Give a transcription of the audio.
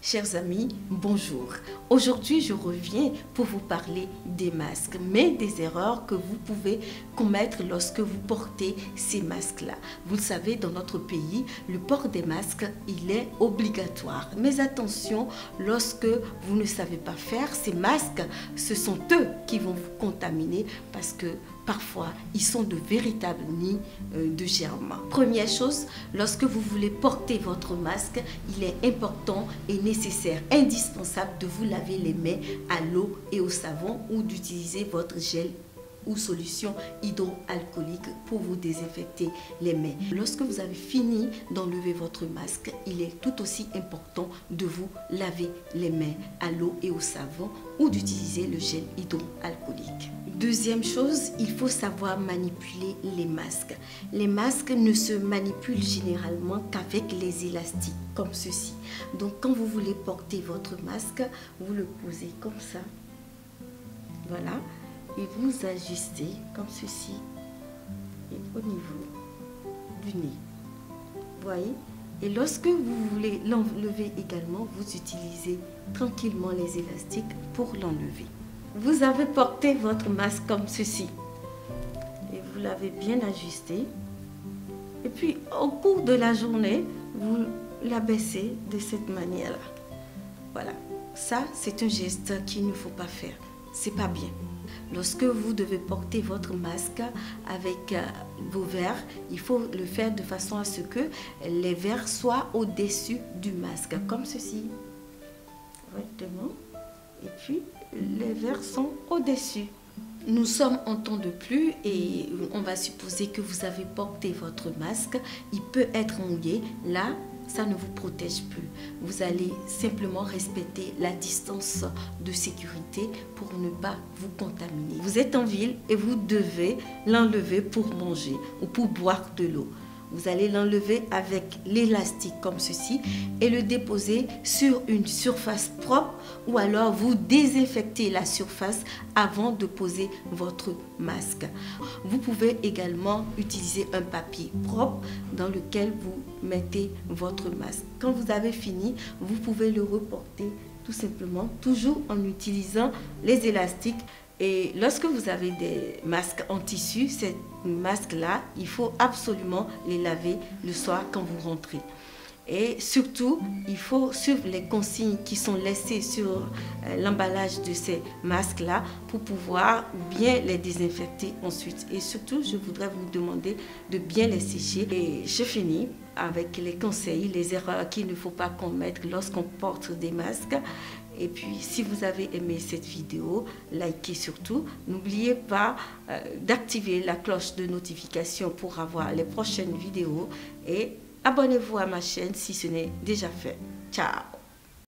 Chers amis, bonjour. Aujourd'hui, je reviens pour vous parler des masques, mais des erreurs que vous pouvez commettre lorsque vous portez ces masques-là. Vous le savez, dans notre pays, le port des masques, il est obligatoire. Mais attention, lorsque vous ne savez pas faire, ces masques, ce sont eux qui vont vous contaminer parce que parfois, ils sont de véritables nids de germes. Première chose, lorsque vous voulez porter votre masque, il est important et nécessaire, indispensable de vous laver les mains à l'eau et au savon ou d'utiliser votre gel ou solution hydroalcoolique pour vous désinfecter les mains. Lorsque vous avez fini d'enlever votre masque, il est tout aussi important de vous laver les mains à l'eau et au savon ou d'utiliser le gel hydroalcoolique. Deuxième chose, il faut savoir manipuler les masques. Les masques ne se manipulent généralement qu'avec les élastiques, comme ceci. Donc quand vous voulez porter votre masque, vous le posez comme ça. Voilà. Et vous ajustez comme ceci et au niveau du nez. Voyez? Et lorsque vous voulez l'enlever également, vous utilisez tranquillement les élastiques pour l'enlever. Vous avez porté votre masque comme ceci et vous l'avez bien ajusté. Et puis au cours de la journée, vous l'abaissez de cette manière-là. Voilà. Ça, c'est un geste qu'il ne faut pas faire. C'est pas bien. Lorsque vous devez porter votre masque avec vos verres, il faut le faire de façon à ce que les verres soient au-dessus du masque, comme ceci. Directement. Et puis, les verres sont au-dessus. Nous sommes en temps de pluie et on va supposer que vous avez porté votre masque. Il peut être mouillé. Là, ça ne vous protège plus. Vous allez simplement respecter la distance de sécurité pour ne pas vous contaminer. Vous êtes en ville et vous devez l'enlever pour manger ou pour boire de l'eau. Vous allez l'enlever avec l'élastique comme ceci et le déposer sur une surface propre ou alors vous désinfectez la surface avant de poser votre masque. Vous pouvez également utiliser un papier propre dans lequel vous mettez votre masque. Quand vous avez fini, vous pouvez le reporter tout simplement, toujours en utilisant les élastiques. Et lorsque vous avez des masques en tissu, ces masques-là, il faut absolument les laver le soir quand vous rentrez. Et surtout, il faut suivre les consignes qui sont laissées sur l'emballage de ces masques-là pour pouvoir bien les désinfecter ensuite. Et surtout, je voudrais vous demander de bien les sécher. Et je finis avec les conseils, les erreurs qu'il ne faut pas commettre lorsqu'on porte des masques. Et puis, si vous avez aimé cette vidéo, likez surtout. N'oubliez pas d'activer la cloche de notification pour avoir les prochaines vidéos. Et abonnez-vous à ma chaîne si ce n'est déjà fait. Ciao!